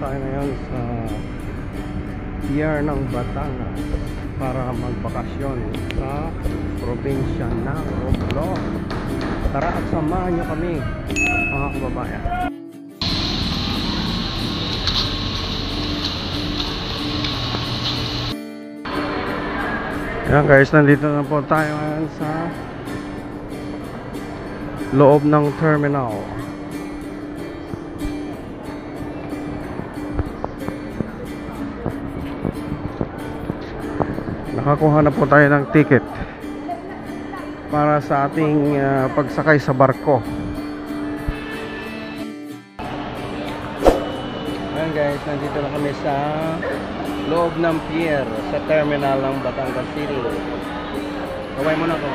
tayo ngayon sa pier ng Batangas para magbakasyon sa probinsya ng Romblon. Tara at samahan nyo kami, mga kababayan. Ayan guys, nandito na po tayo ngayon sa loob ng terminal. Nakakuha na po tayo ng ticket para sa ating pagsakay sa barko. Ayan guys, nandito na kami sa loob ng pier sa terminal ng Batangas City. Kaway muna ko.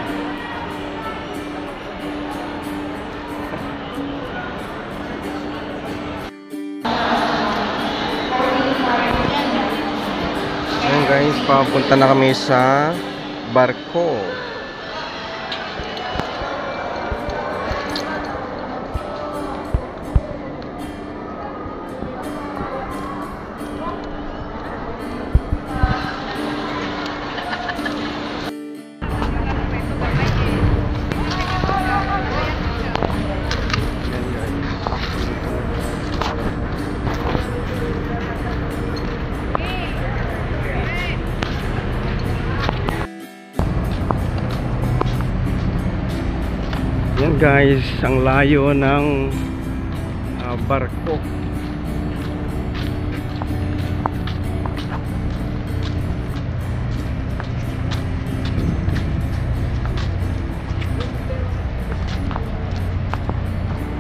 Ayan guys, papunta na kami sa barko. Yan guys, ang layo ng barko.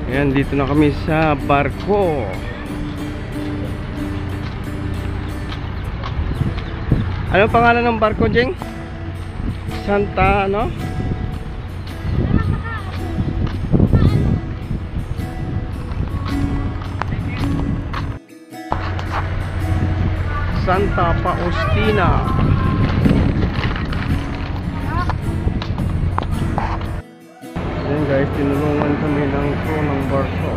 Yan, dito na kami sa barko. Ano pangalan ng barko, Jeng? Santa, ano? Santa Faustina. Ayan guys, tinulungan kami ng crew ng barko.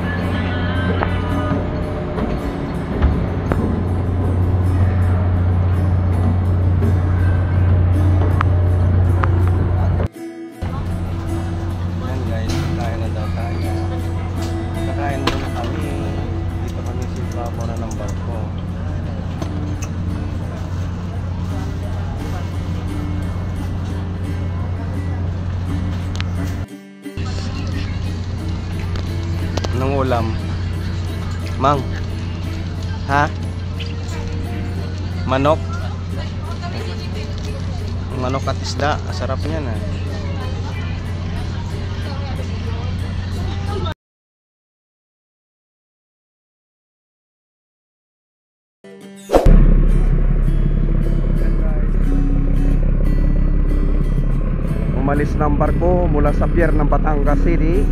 Ayan guys, kakain na daw tayo. Kakain muna kami. Dito kami sa baba ng barko. Anong ulam? Mang? Ha? Manok? Manok at isda. Sarap niyan ah. Umalis ng barko mula sa pier ng Batangas City.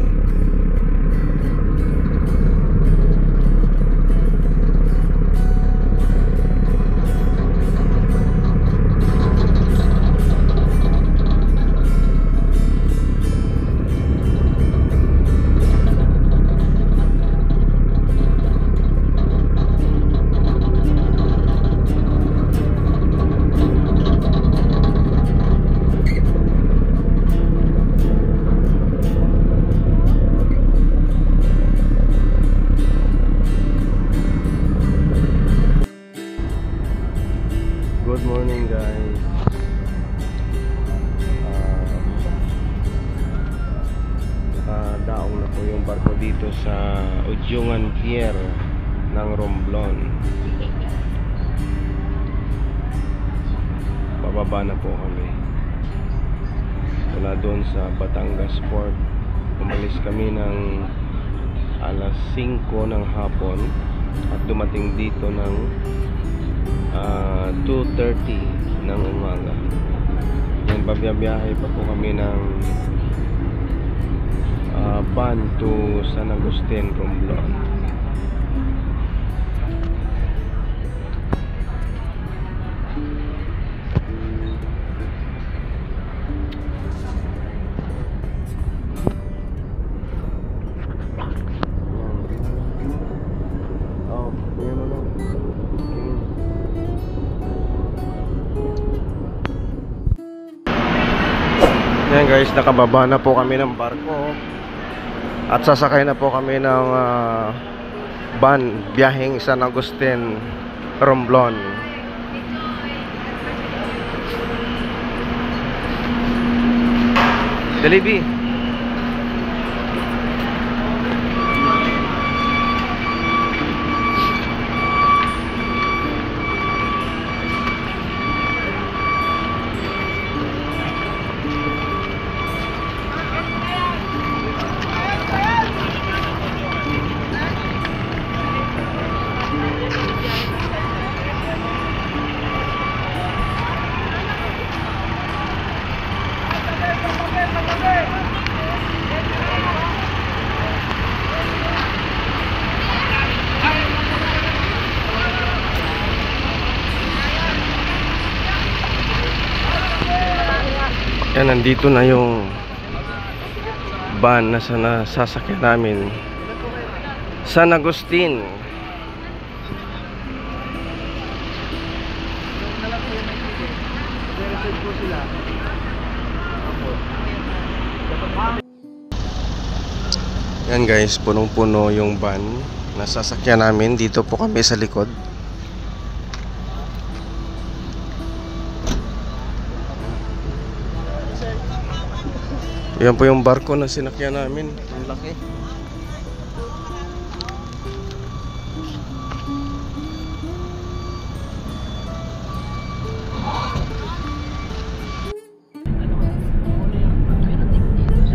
Good morning guys. Nakadaong na po yung barko dito sa Udyungan Pier ng Romblon. Bababa na po kami mula doon sa Batangas Port. Umalis kami ng alas 5 ng hapon at dumating dito ng 2:30 ng umaga. Yan, babiyahe pa po kami ng van to San Agustin, Romblon. Oh, guys, nakababa na po kami ng barko at sasakay na po kami ng van biyaheng San Agustin, Romblon. Delibi. Yan, nandito na yung van na sasakyan namin, San Agustin. Yan guys, punong-puno yung van na sasakyan namin. Dito po kami sa likod. Yan po yung barko na sinakyan namin. Ang laki.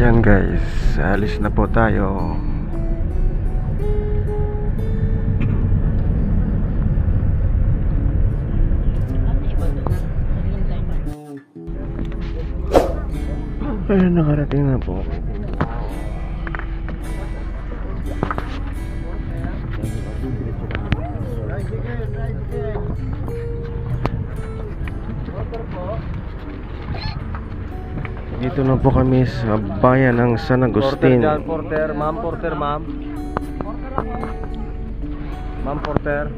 Yan guys, alis na po tayo. Ayun, nakarating na po. Dito na po kami sa bayan ng San Agustin. Porter, porter, ma'am, porter, ma'am. Ma'am, porter.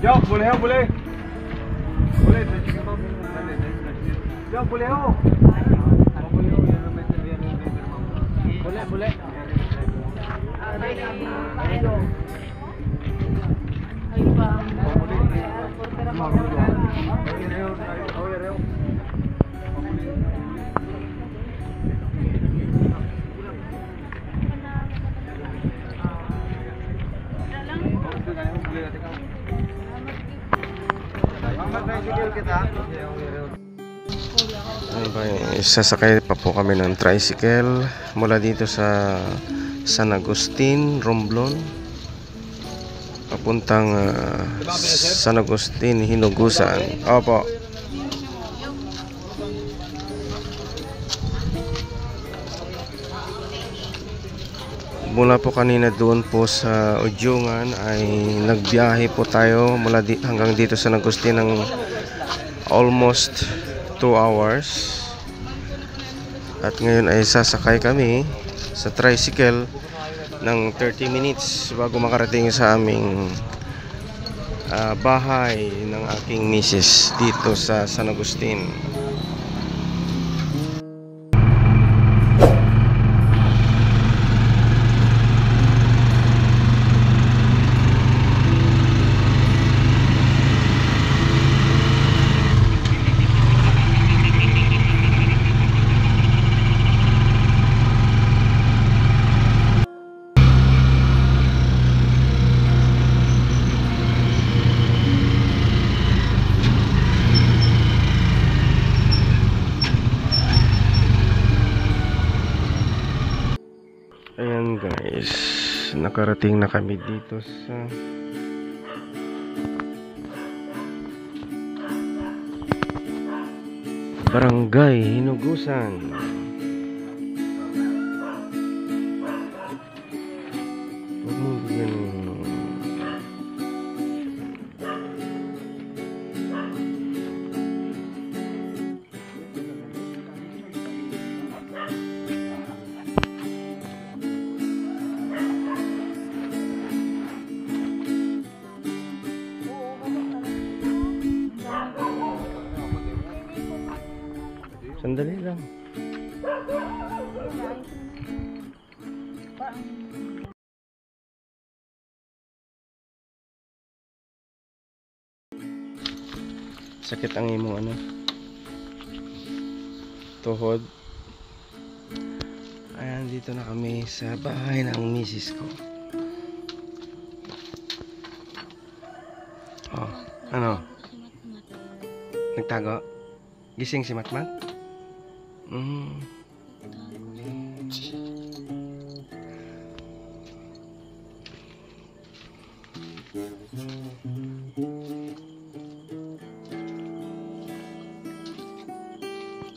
Yo, boleh ho, boleh. Boleh, yo, boleh ho. Boleh, boleh. Sasakay pa po kami ng tricycle mula dito sa San Agustin, Romblon, papuntang San Agustin, Hinugusan. Opo. Mula po kanina doon po sa Udyungan ay nagbiyahe po tayo mula hanggang dito sa San Agustin ng almost 2 hours. At ngayon ay sasakay kami sa tricycle ng 30 minutes bago makarating sa aming bahay ng aking misis dito sa San Agustin. Ayan guys, nakarating na kami dito sa Barangay Hinugusan. Huwag mo bigyan. Sandali lang. Sakit ang imong ano? Tuhod. Ayan, dito na kami sa bahay ng misis ko. Oh, ano? Nagtago? Gising si Matmat?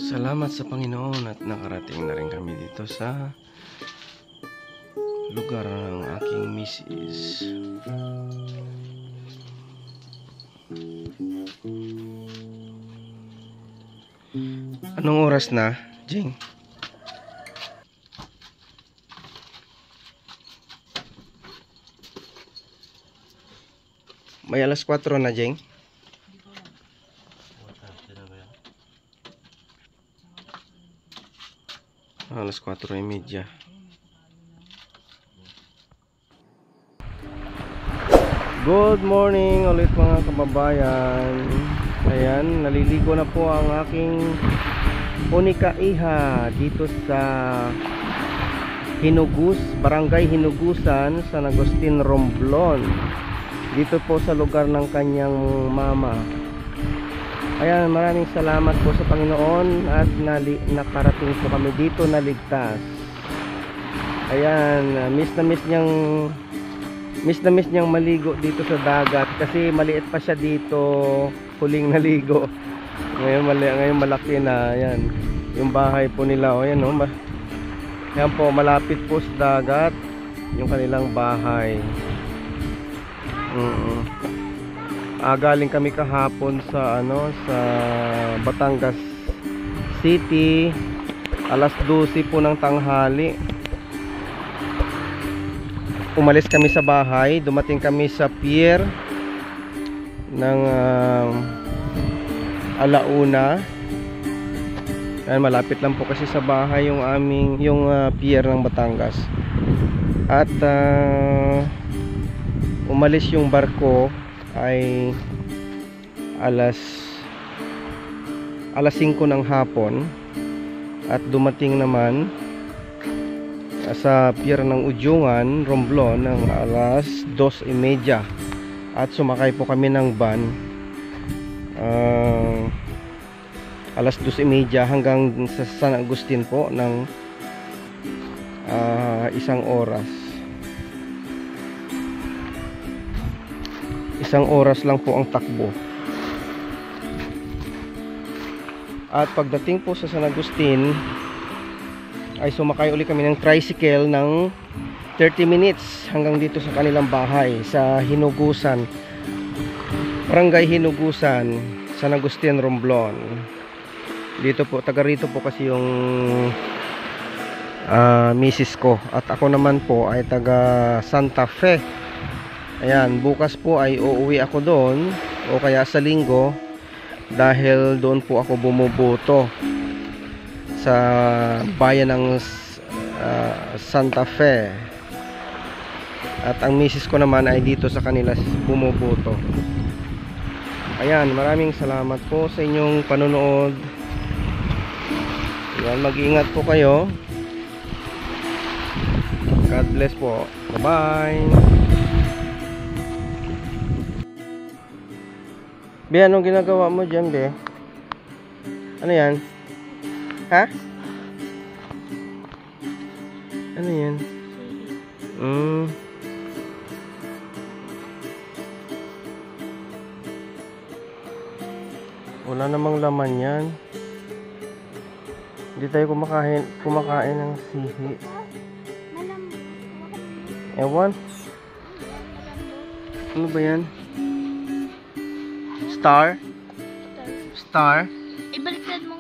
Salamat sa Panginoon at nakarating na rin kami dito sa lugar ng aking misis. Anong oras na, Jing? May alas 4 na, Jing? Alas 4:30. Good morning ulit mga kababayan. Ayan, naliligo na po ang aking unika iha dito sa Hinugus, Barangay Hinugusan, San Agustin, Romblon. Dito po sa lugar ng kanyang mama. Ayan, maraming salamat po sa Panginoon at nakarating po kami dito na ligtas. Ayan, miss na miss niyang maligo dito sa dagat kasi maliit pa siya dito huling naligo. Ngayon malaki na. Ayan, yung bahay po nila. O ayan, ayan po, malapit po sa dagat yung kanilang bahay. Galing kami kahapon sa sa Batangas City, alas 12 po ng tanghali. Umalis kami sa bahay, dumating kami sa pier ng Alauna. Ayan, malapit lang po kasi sa bahay yung pier ng Batangas. At umalis yung barko ay alas 5 ng hapon at dumating naman sa pier ng Ujungan, Romblon ng alas 2:30 at sumakay po kami ng van alas 2:30 hanggang sa San Agustin po ng 1 oras. 1 oras lang po ang takbo. At pagdating po sa San Agustin ay sumakay uli kami ng tricycle ng 30 minutes hanggang dito sa kanilang bahay sa Hinugusan, Barangay Hinugusan, San Agustin, Romblon. Dito po, taga rito po kasi yung misis ko at ako naman po ay taga Santa Fe. Ayan, bukas po ay uuwi ako doon o kaya sa linggo dahil doon po ako bumuboto sa bayan ng Santa Fe. At ang misis ko naman ay dito sa kanila bumuboto. Ayan, maraming salamat po sa inyong panonood. Ayan, mag-iingat po kayo. God bless po. Bye-bye. Be, anong ginagawa mo dyan, Be? Ano yan? Ha? Ano yan? Wala namang laman yan. Hindi tayo kumakain ng sihi. Ewan. Ano ba yan? Star? Star? Ibaliktad mo